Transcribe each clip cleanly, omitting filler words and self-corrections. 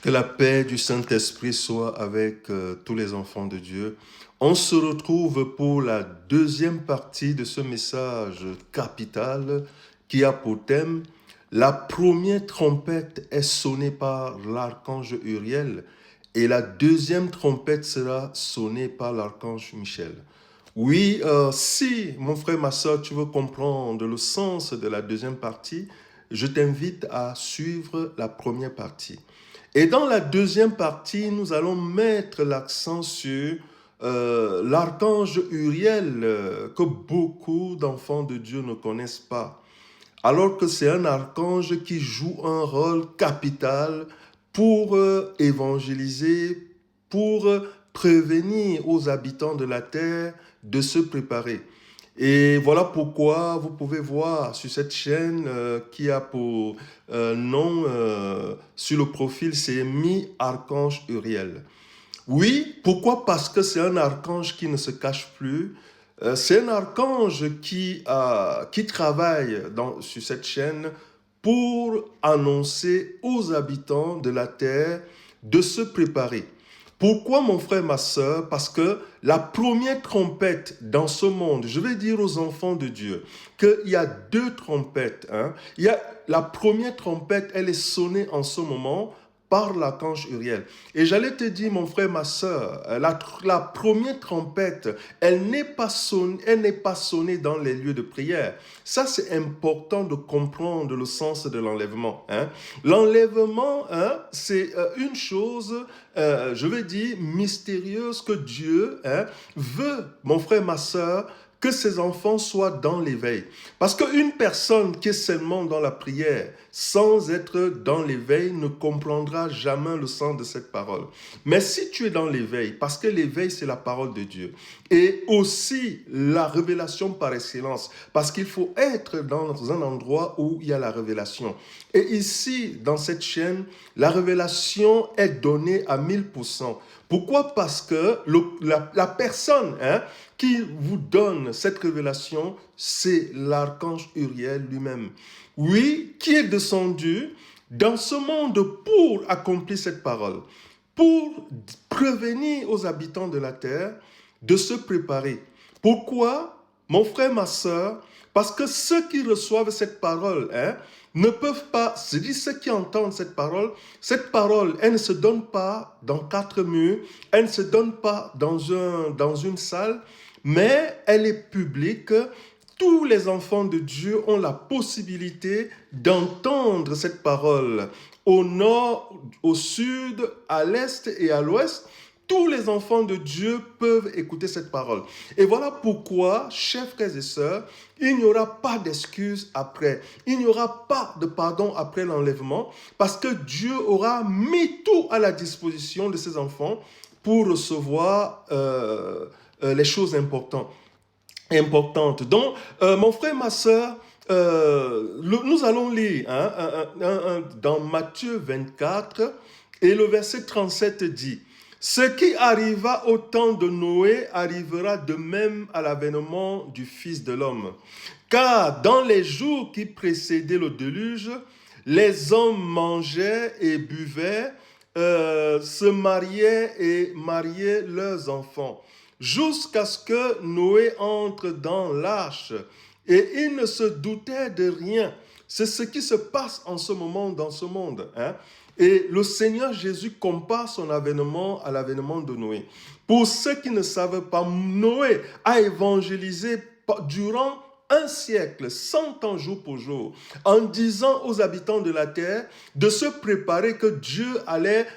Que la paix du Saint-Esprit soit avec tous les enfants de Dieu. On se retrouve pour la deuxième partie de ce message capital qui a pour thème la première trompette est sonnée par l'archange Uriel et la deuxième trompette sera sonnée par l'archange Michel. Oui, si mon frère, ma soeur, tu veux comprendre le sens de la deuxième partie, je t'invite à suivre la première partie. Et dans la deuxième partie, nous allons mettre l'accent sur l'archange Uriel que beaucoup d'enfants de Dieu ne connaissent pas. Alors que c'est un archange qui joue un rôle capital pour évangéliser, pour prévenir aux habitants de la terre de se préparer. Et voilà pourquoi vous pouvez voir sur cette chaîne qui a pour nom sur le profil, c'est mis Archange Uriel. Oui, pourquoi? Parce que c'est un archange qui ne se cache plus. C'est un archange qui travaille sur cette chaîne pour annoncer aux habitants de la terre de se préparer. Pourquoi, mon frère, ma soeur? Parce que la première trompette dans ce monde, je vais dire aux enfants de Dieu qu'il y a deux trompettes. Il y a la première trompette, elle est sonnée en ce moment par l'archange Uriel. Et j'allais te dire, mon frère, ma soeur, la première trompette, elle n'est pas sonnée dans les lieux de prière. Ça, c'est important de comprendre le sens de l'enlèvement. L'enlèvement, c'est une chose, je vais dire, mystérieuse que Dieu veut, mon frère, ma soeur, que ses enfants soient dans l'éveil. Parce qu'une personne qui est seulement dans la prière, sans être dans l'éveil, ne comprendra jamais le sens de cette parole. Mais si tu es dans l'éveil, parce que l'éveil, c'est la parole de Dieu, et aussi la révélation par excellence, parce qu'il faut être dans un endroit où il y a la révélation. Et ici, dans cette chaîne, la révélation est donnée à 1000%. Pourquoi? Parce que la personne qui vous donne cette révélation, c'est l'archange Uriel lui-même. Oui, qui est descendu dans ce monde pour accomplir cette parole, pour prévenir aux habitants de la terre de se préparer. Pourquoi, mon frère, ma soeur? Parce que ceux qui reçoivent cette parole, ne peuvent pas, c'est-à-dire ceux qui entendent cette parole, elle ne se donne pas dans quatre murs, elle ne se donne pas dans une salle, mais elle est publique. Tous les enfants de Dieu ont la possibilité d'entendre cette parole au nord, au sud, à l'est et à l'ouest. Tous les enfants de Dieu peuvent écouter cette parole. Et voilà pourquoi, chers frères et sœurs, il n'y aura pas d'excuse après. Il n'y aura pas de pardon après l'enlèvement parce que Dieu aura mis tout à la disposition de ses enfants pour recevoir les choses importantes. Donc, mon frère, ma soeur, nous allons lire dans Matthieu 24 et le verset 37 dit: ce qui arriva au temps de Noé arrivera de même à l'avènement du Fils de l'homme. Car dans les jours qui précédaient le déluge, les hommes mangeaient et buvaient, se mariaient et mariaient leurs enfants, jusqu'à ce que Noé entre dans l'arche. Et il ne se doutait de rien. C'est ce qui se passe en ce moment dans ce monde. Et le Seigneur Jésus compare son avènement à l'avènement de Noé. Pour ceux qui ne savent pas, Noé a évangélisé durant un siècle, 100 ans jour pour jour, en disant aux habitants de la terre de se préparer que Dieu allait,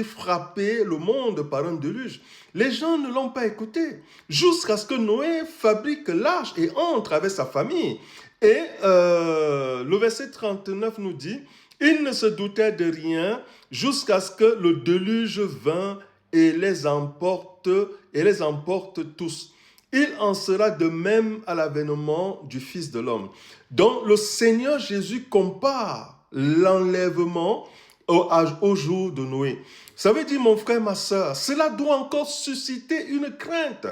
frapper le monde par un déluge. Les gens ne l'ont pas écouté, jusqu'à ce que Noé fabrique l'arche et entre avec sa famille. Et le verset 39 nous dit: il ne se doutait de rien jusqu'à ce que le déluge vint et les emporte tous. Il en sera de même à l'avènement du Fils de l'homme. Donc le Seigneur Jésus compare l'enlèvement au jour de Noé. Ça veut dire, mon frère, ma soeur, cela doit encore susciter une crainte.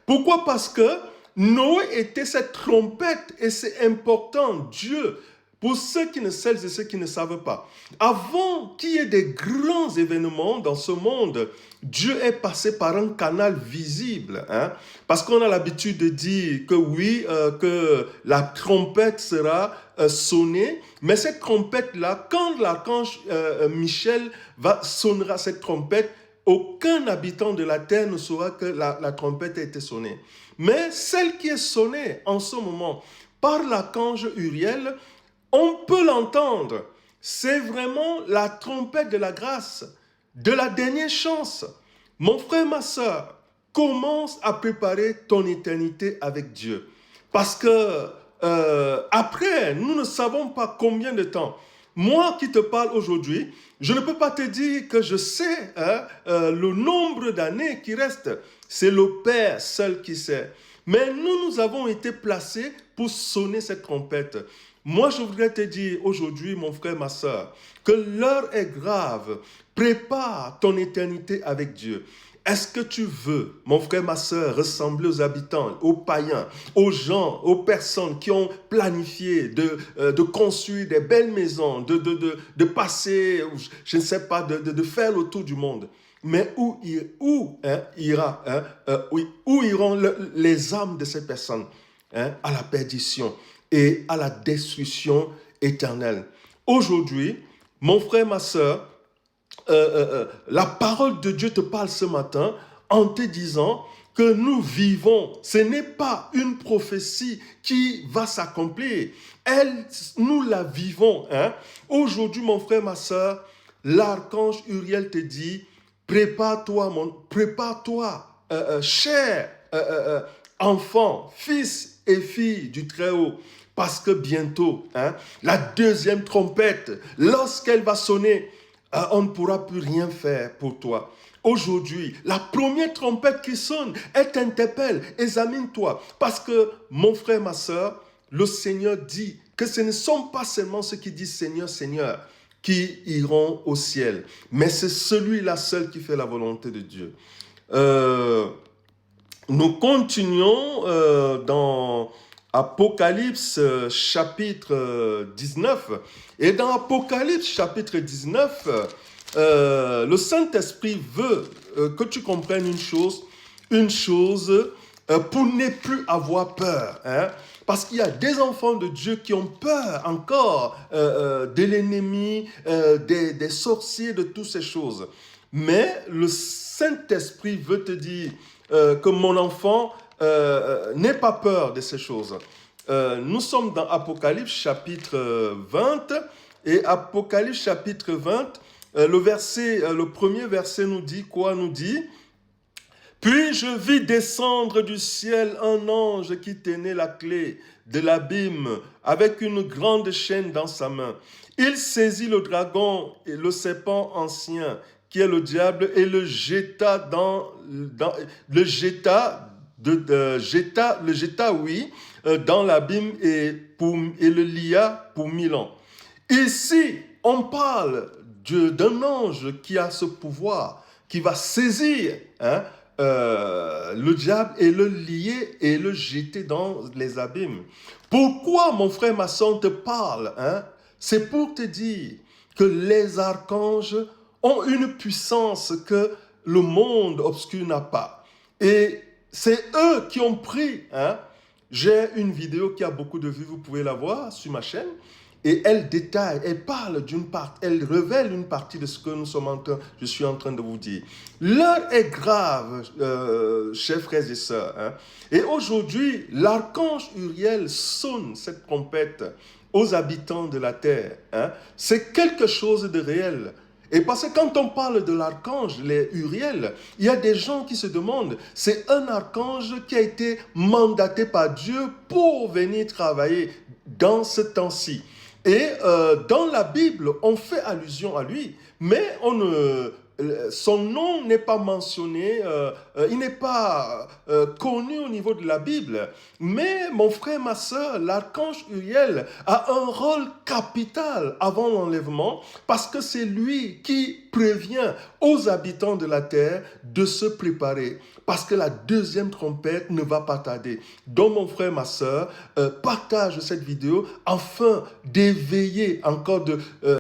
Pourquoi? Parce que Noé était cette trompette et c'est important. Dieu pour celles et ceux qui ne savent pas. Avant qu'il y ait des grands événements dans ce monde, Dieu est passé par un canal visible. Parce qu'on a l'habitude de dire que oui, que la trompette sera sonnée. Mais cette trompette-là, quand l'archange Michel sonnera cette trompette, aucun habitant de la terre ne saura que la trompette a été sonnée. Mais celle qui est sonnée en ce moment par l'archange Uriel, on peut l'entendre. C'est vraiment la trompette de la grâce, de la dernière chance. Mon frère, ma soeur, commence à préparer ton éternité avec Dieu. Parce que après, nous ne savons pas combien de temps. Moi qui te parle aujourd'hui, je ne peux pas te dire que je sais le nombre d'années qui restent. C'est le Père seul qui sait. Mais nous avons été placés pour sonner cette trompette. Moi, je voudrais te dire aujourd'hui, mon frère, ma soeur, que l'heure est grave. Prépare ton éternité avec Dieu. Est-ce que tu veux, mon frère, ma soeur, ressembler aux habitants, aux païens, aux gens, aux personnes qui ont planifié de construire des belles maisons, de passer, je ne sais pas, de faire le tour du monde? Mais où iront les âmes de ces personnes à la perdition et à la destruction éternelle? Aujourd'hui, mon frère, ma soeur, la parole de Dieu te parle ce matin en te disant que nous vivons. Ce n'est pas une prophétie qui va s'accomplir. Nous la vivons. Aujourd'hui, mon frère, ma soeur, l'archange Uriel te dit, prépare-toi, cher enfant, fils et fille du Très-Haut. Parce que bientôt, la deuxième trompette, lorsqu'elle va sonner, on ne pourra plus rien faire pour toi. Aujourd'hui, la première trompette qui sonne, elle t'interpelle, examine-toi. Parce que, mon frère, ma soeur, le Seigneur dit que ce ne sont pas seulement ceux qui disent Seigneur, Seigneur, qui iront au ciel. Mais c'est celui-là seul qui fait la volonté de Dieu. Nous continuons dans Apocalypse chapitre 19. Et dans Apocalypse chapitre 19, le Saint-Esprit veut que tu comprennes une chose pour ne plus avoir peur. Parce qu'il y a des enfants de Dieu qui ont peur encore de l'ennemi, des sorciers, de toutes ces choses. Mais le Saint-Esprit veut te dire que mon enfant, n'aie pas peur de ces choses. Nous sommes dans Apocalypse chapitre 20 et Apocalypse chapitre 20, le premier verset nous dit quoi? Nous dit: puis je vis descendre du ciel un ange qui tenait la clé de l'abîme avec une grande chaîne dans sa main. Il saisit le dragon et le serpent ancien qui est le diable et le jeta dans l'abîme et le lia pour 1000 ans. Ici, on parle d'un ange qui a ce pouvoir, qui va saisir le diable et le lier et le jeter dans les abîmes. Pourquoi, mon frère, ma soeur, on te parle? C'est pour te dire que les archanges ont une puissance que le monde obscur n'a pas. Et c'est eux qui ont pris. J'ai une vidéo qui a beaucoup de vues, vous pouvez la voir sur ma chaîne. Et elle détaille, elle parle d'une part, elle révèle une partie de ce que je suis en train de vous dire. L'heure est grave, chers frères et sœurs. Et aujourd'hui, l'archange Uriel sonne cette trompette aux habitants de la terre. C'est quelque chose de réel. Et parce que quand on parle de l'archange, les Uriel, il y a des gens qui se demandent, c'est un archange qui a été mandaté par Dieu pour venir travailler dans ce temps-ci. Et dans la Bible, on fait allusion à lui, mais on ne son nom n'est pas mentionné, il n'est pas connu au niveau de la Bible. Mais mon frère, ma soeur, l'archange Uriel a un rôle capital avant l'enlèvement parce que c'est lui qui prévient aux habitants de la terre de se préparer. Parce que la deuxième trompette ne va pas tarder. Donc mon frère, ma soeur, partage cette vidéo afin d'éveiller encore